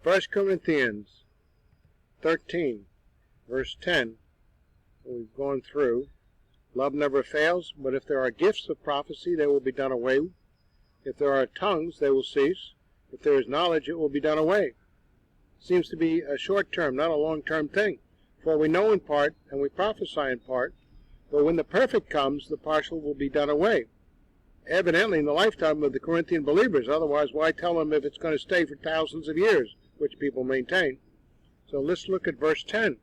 1 Corinthians 13, verse 10, we've gone through. Love never fails, but if there are gifts of prophecy, they will be done away. If there are tongues, they will cease. If there is knowledge, it will be done away. Seems to be a short-term, not a long-term thing. For we know in part, and we prophesy in part, but when the perfect comes, the partial will be done away. Evidently in the lifetime of the Corinthian believers. Otherwise, why tell them if it's going to stay for thousands of years, which people maintain. So let's look at verse 10.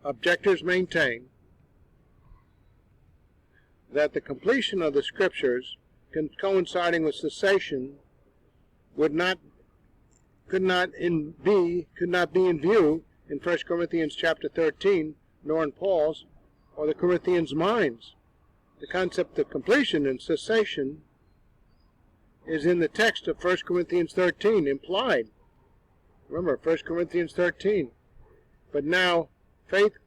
Objectors maintain that the completion of the Scriptures coinciding with cessation could not be in view in 1 Corinthians chapter 13, nor in Paul's or the Corinthians' minds. The concept of completion and cessation is in the text of 1 Corinthians 13, implied. Remember, 1 Corinthians 13. But now, faith,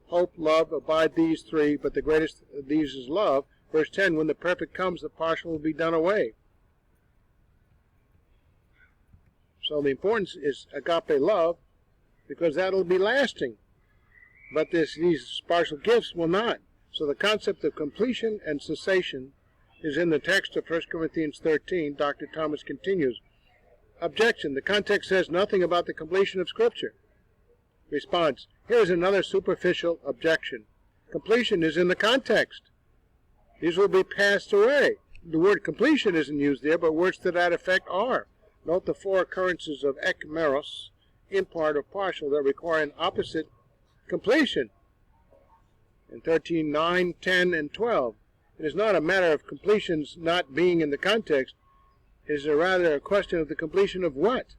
hope, love, abide these three, but the greatest of these is love. Verse 10, when the perfect comes, the partial will be done away. So the importance is agape love, because that will be lasting. But these partial gifts will not. So the concept of completion and cessation is in the text of 1 Corinthians 13. Dr. Thomas continues. Objection. The context says nothing about the completion of Scripture. Response. Here is another superficial objection. Completion is in the context. These will be passed away. The word completion isn't used there, but words to that effect are. Note the four occurrences of ekmeros, in part or partial, that require an opposite completion. In 13, 9, 10, and 12. It is not a matter of completions not being in the context. It is rather a question of the completion of what?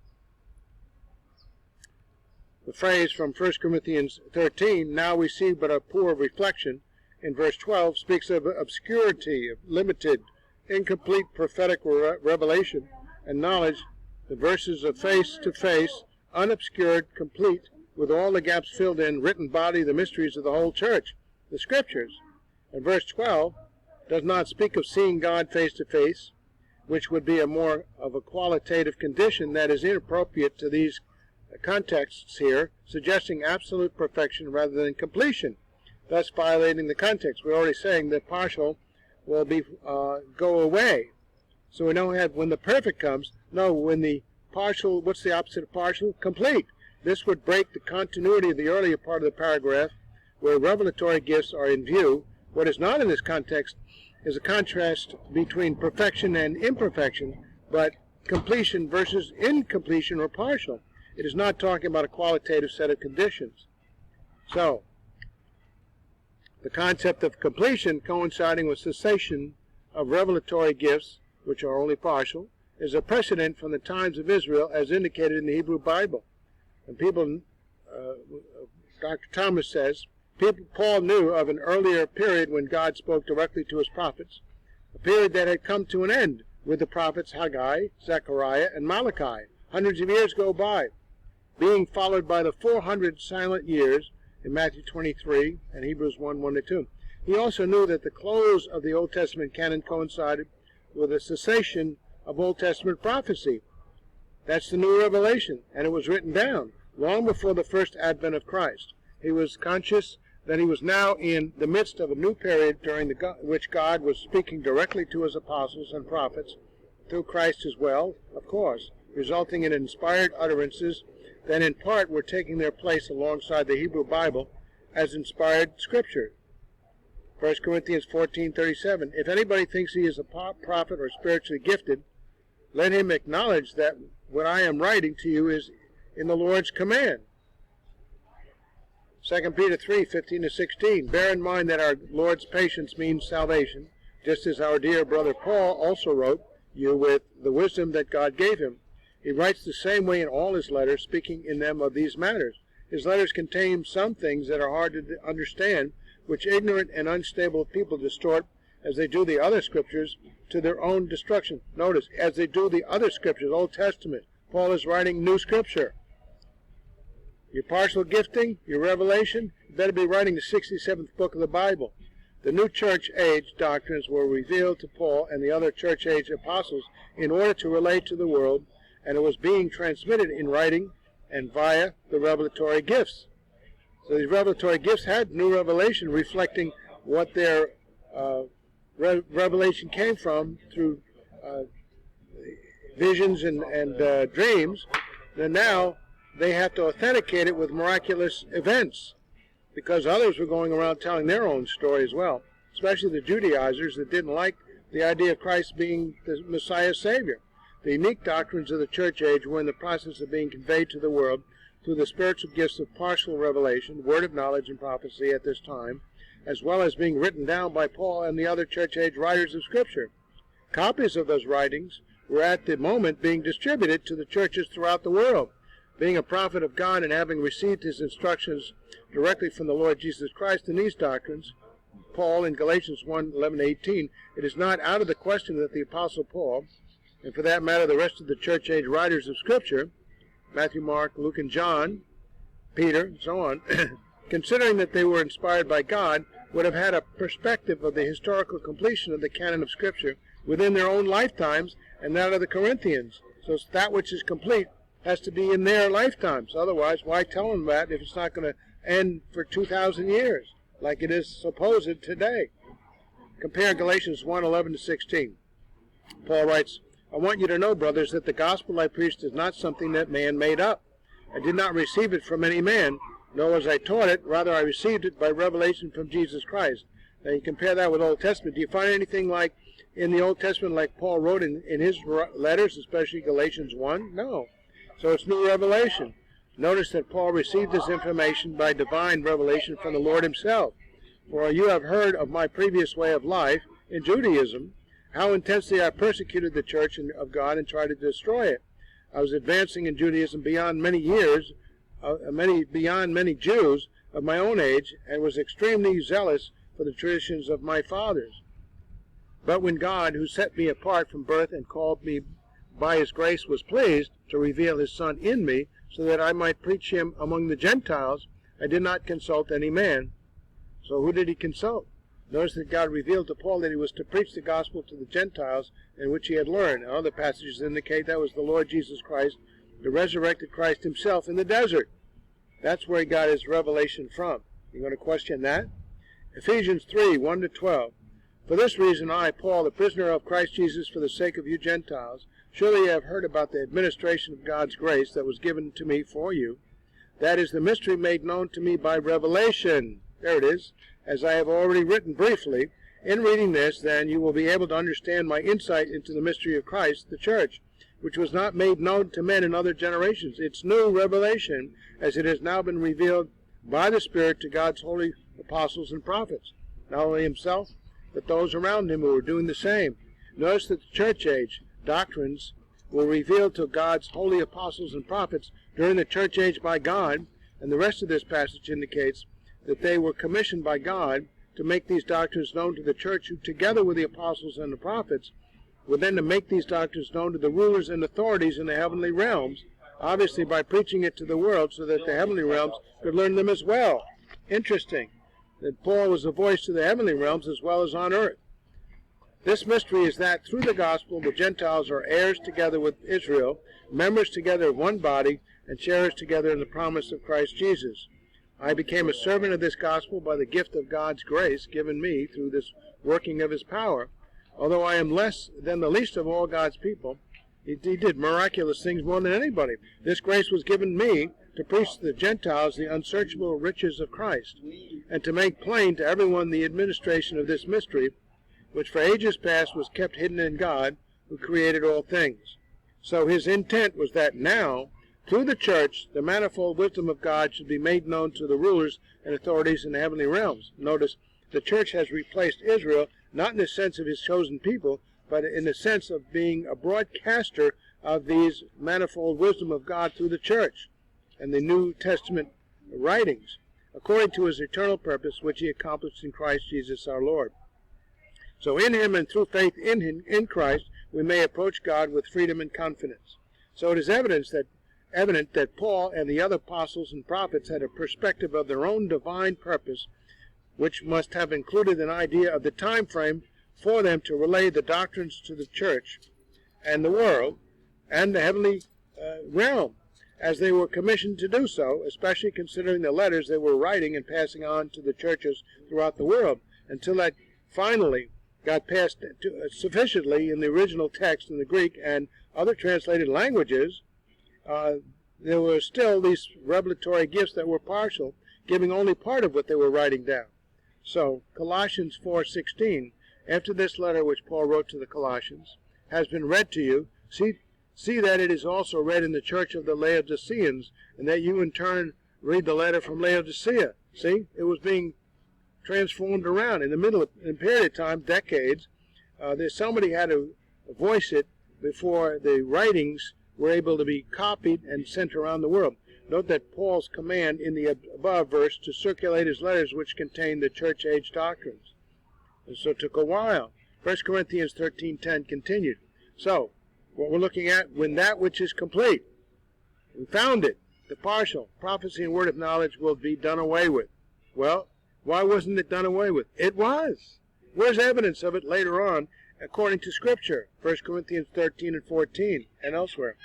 The phrase from 1 Corinthians 13, now we see but a poor reflection, in verse 12, speaks of obscurity, of limited, incomplete prophetic revelation and knowledge, the verses of face to face, unobscured, complete, with all the gaps filled in, written body, the mysteries of the whole church, the Scriptures. And verse 12 does not speak of seeing God face to face, which would be a more of a qualitative condition that is inappropriate to these contexts here, suggesting absolute perfection rather than completion, thus violating the context. We're already saying that partial will be go away. So we don't have when the perfect comes. No, when the partial, what's the opposite of partial? Complete. This would break the continuity of the earlier part of the paragraph, where revelatory gifts are in view. What is not in this context is a contrast between perfection and imperfection, but completion versus incompletion or partial. It is not talking about a qualitative set of conditions. So, the concept of completion coinciding with cessation of revelatory gifts, which are only partial, is a precedent from the times of Israel as indicated in the Hebrew Bible. And Dr. Thomas says, Paul knew of an earlier period when God spoke directly to his prophets, a period that had come to an end with the prophets Haggai, Zechariah, and Malachi. Hundreds of years go by, being followed by the 400 silent years in Matthew 23 and Hebrews 1:1-2. He also knew that the close of the Old Testament canon coincided with a cessation of Old Testament prophecy. That's the new revelation, and it was written down long before the first advent of Christ. He was conscious that he was now in the midst of a new period during which God was speaking directly to his apostles and prophets, through Christ as well, of course, resulting in inspired utterances that in part were taking their place alongside the Hebrew Bible as inspired Scripture. 1 Corinthians 14:37, if anybody thinks he is a prophet or spiritually gifted, let him acknowledge that what I am writing to you is in the Lord's command. 2 Peter 3:15-16, bear in mind that our Lord's patience means salvation, just as our dear brother Paul also wrote you with the wisdom that God gave him. He writes the same way in all his letters, speaking in them of these matters. His letters contain some things that are hard to understand, which ignorant and unstable people distort, as they do the other Scriptures, to their own destruction. Notice, as they do the other Scriptures, Old Testament. Paul is writing new Scripture. Your partial gifting, your revelation, you better be writing the 67th book of the Bible. The new church age doctrines were revealed to Paul and the other church age apostles in order to relate to the world, and it was being transmitted in writing and via the revelatory gifts. So these revelatory gifts had new revelation reflecting what their revelation came from through visions and dreams. And now they have to authenticate it with miraculous events, because others were going around telling their own story as well, especially the Judaizers that didn't like the idea of Christ being the Messiah Savior. The unique doctrines of the church age were in the process of being conveyed to the world through the spiritual gifts of partial revelation, word of knowledge, and prophecy at this time, as well as being written down by Paul and the other church age writers of Scripture. Copies of those writings were at the moment being distributed to the churches throughout the world. Being a prophet of God and having received his instructions directly from the Lord Jesus Christ in these doctrines, Paul in Galatians 1:11-18, it is not out of the question that the Apostle Paul, and for that matter the rest of the church age writers of Scripture, Matthew, Mark, Luke, and John, Peter, and so on, considering that they were inspired by God, would have had a perspective of the historical completion of the canon of Scripture within their own lifetimes and that of the Corinthians. So that which is complete has to be in their lifetimes. Otherwise, why tell them that if it's not going to end for 2,000 years, like it is supposed today? Compare Galatians 1:11-16. Paul writes, I want you to know, brothers, that the gospel I preached is not something that man made up. I did not receive it from any man, nor was I taught it. Rather, I received it by revelation from Jesus Christ. Now, you compare that with Old Testament. Do you find anything like in the Old Testament like Paul wrote in his letters, especially Galatians 1? No. So it's new revelation. Notice that Paul received this information by divine revelation from the Lord himself. For you have heard of my previous way of life in Judaism, how intensely I persecuted the church of God and tried to destroy it. I was advancing in Judaism beyond many years, beyond many Jews of my own age, and was extremely zealous for the traditions of my fathers. But when God, who set me apart from birth and called me by his grace, was pleased to reveal his Son in me, so that I might preach him among the Gentiles, I did not consult any man. So who did he consult? Notice that God revealed to Paul that he was to preach the gospel to the Gentiles, in which he had learned. And other passages indicate that was the Lord Jesus Christ, the resurrected Christ himself in the desert. That's where he got his revelation from. You going to question that? Ephesians 3:1-12. For this reason I, Paul, the prisoner of Christ Jesus for the sake of you Gentiles, surely you have heard about the administration of God's grace that was given to me for you. That is the mystery made known to me by revelation. There it is. As I have already written briefly, in reading this, then, you will be able to understand my insight into the mystery of Christ, the church, which was not made known to men in other generations. It's new revelation, as it has now been revealed by the Spirit to God's holy apostles and prophets, not only himself, but those around him who were doing the same. Notice that the church age doctrines were revealed to God's holy apostles and prophets during the church age by God, and the rest of this passage indicates that they were commissioned by God to make these doctrines known to the church, who, together with the apostles and the prophets, were then to make these doctrines known to the rulers and authorities in the heavenly realms, obviously by preaching it to the world so that the heavenly realms could learn them as well. Interesting that Paul was a voice to the heavenly realms as well as on earth. This mystery is that through the gospel the Gentiles are heirs together with Israel, members together of one body, and sharers together in the promise of Christ Jesus. I became a servant of this gospel by the gift of God's grace given me through this working of his power. Although I am less than the least of all God's people, he did miraculous things more than anybody. This grace was given me to preach to the Gentiles the unsearchable riches of Christ, and to make plain to everyone the administration of this mystery, which for ages past was kept hidden in God, who created all things. So his intent was that now, through the church, the manifold wisdom of God should be made known to the rulers and authorities in the heavenly realms. Notice, the church has replaced Israel, not in the sense of his chosen people, but in the sense of being a broadcaster of these manifold wisdom of God through the church and the New Testament writings, according to his eternal purpose, which he accomplished in Christ Jesus our Lord. So in him and through faith in him, in Christ, we may approach God with freedom and confidence. So it is evident that Paul and the other apostles and prophets had a perspective of their own divine purpose which must have included an idea of the time frame for them to relay the doctrines to the church and the world and the heavenly realm, as they were commissioned to do so, especially considering the letters they were writing and passing on to the churches throughout the world, until that finally got passed sufficiently in the original text in the Greek and other translated languages. There were still these revelatory gifts that were partial, giving only part of what they were writing down. So, Colossians 4:16, after this letter which Paul wrote to the Colossians has been read to you, see that it is also read in the church of the Laodiceans, and that you in turn read the letter from Laodicea. See, it was being transformed around in the middle of a period of time, decades. Somebody had to voice it before the writings were able to be copied and sent around the world. Note that Paul's command in the above verse to circulate his letters which contain the church age doctrines. And so it took a while. 1 Corinthians 13:10 continued. So, what we're looking at, when that which is complete, we found it, the partial, prophecy and word of knowledge will be done away with. Well, why wasn't it done away with? It was. Where's evidence of it later on, according to Scripture? 1 Corinthians 13 and 14 and elsewhere.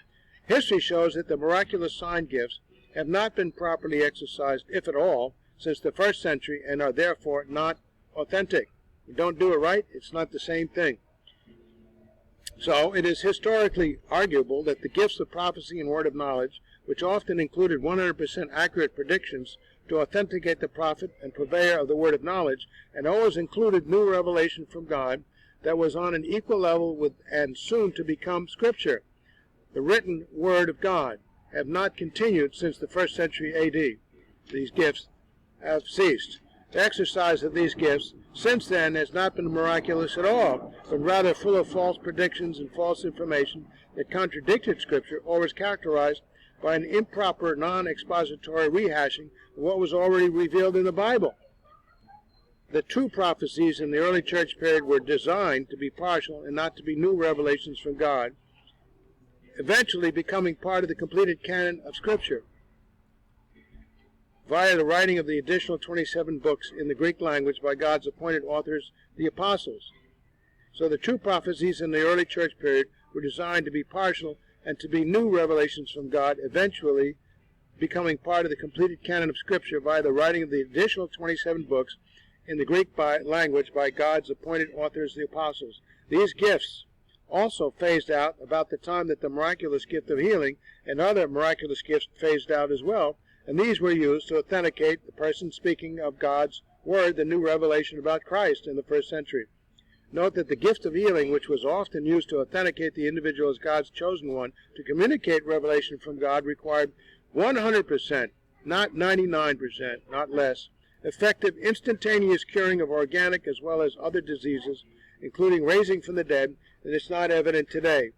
History shows that the miraculous sign gifts have not been properly exercised, if at all, since the first century, and are therefore not authentic. You don't do it right, it's not the same thing. So it is historically arguable that the gifts of prophecy and word of knowledge, which often included 100% accurate predictions to authenticate the prophet and purveyor of the word of knowledge, and always included new revelation from God that was on an equal level with and soon to become Scripture, the written word of God, have not continued since the 1st century A.D. These gifts have ceased. The exercise of these gifts since then has not been miraculous at all, but rather full of false predictions and false information that contradicted Scripture, or was characterized by an improper, non-expository rehashing of what was already revealed in the Bible. The true prophecies in the early church period were designed to be partial and not to be new revelations from God, eventually becoming part of the completed canon of Scripture via the writing of the additional 27 books in the Greek language by God's appointed authors, the apostles. So the true prophecies in the early church period were designed to be partial and to be new revelations from God, eventually becoming part of the completed canon of Scripture via the writing of the additional 27 books in the Greek language by God's appointed authors, the apostles. These gifts also phased out about the time that the miraculous gift of healing and other miraculous gifts phased out as well, and these were used to authenticate the person speaking of God's word, the new revelation about Christ in the 1st century. Note that the gift of healing, which was often used to authenticate the individual as God's chosen one to communicate revelation from God, required 100%, not 99%, not less, effective instantaneous curing of organic as well as other diseases, including raising from the dead, and it's not evident today.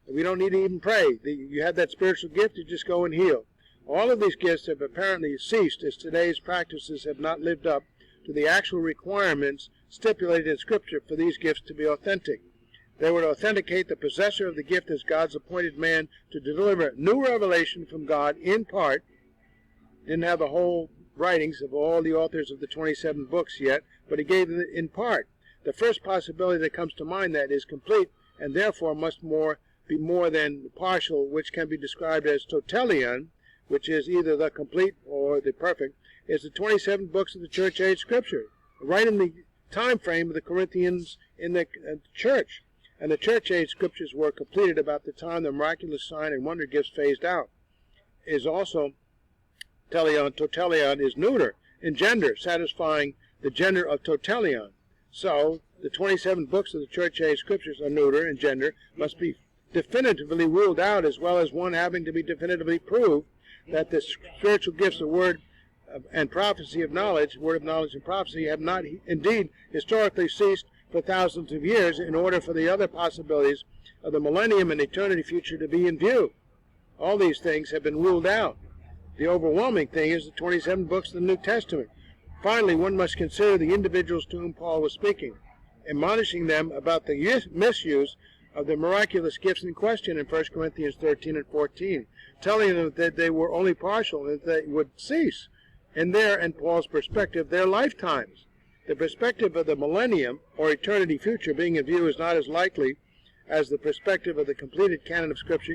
We don't need to even pray. You have that spiritual gift, you just go and heal. All of these gifts have apparently ceased, as today's practices have not lived up to the actual requirements stipulated in Scripture for these gifts to be authentic. They would authenticate the possessor of the gift as God's appointed man to deliver new revelation from God in part. Didn't have the whole writings of all the authors of the 27 books yet, but he gave them in part. The first possibility that comes to mind that is complete, and therefore must be more than partial, which can be described as totalion, which is either the complete or the perfect, is the 27 books of the church age Scripture, right in the time frame of the Corinthians in the church. And the church age Scriptures were completed about the time the miraculous sign and wonder gifts phased out. Is also totalion is neuter in gender, satisfying the gender of totalion. So the 27 books of the church age Scriptures are neuter in gender, must be definitively ruled out, as well as one having to be definitively proved that the spiritual gifts of word and prophecy of knowledge, word of knowledge and prophecy, have not indeed historically ceased for thousands of years in order for the other possibilities of the millennium and eternity future to be in view. All these things have been ruled out. The overwhelming thing is the 27 books of the New Testament. Finally, one must consider the individuals to whom Paul was speaking, admonishing them about the misuse of the miraculous gifts in question in 1 Corinthians 13 and 14, telling them that they were only partial and that they would cease, in their and Paul's perspective, their lifetimes. The perspective of the millennium, or eternity future, being in view is not as likely as the perspective of the completed canon of Scripture,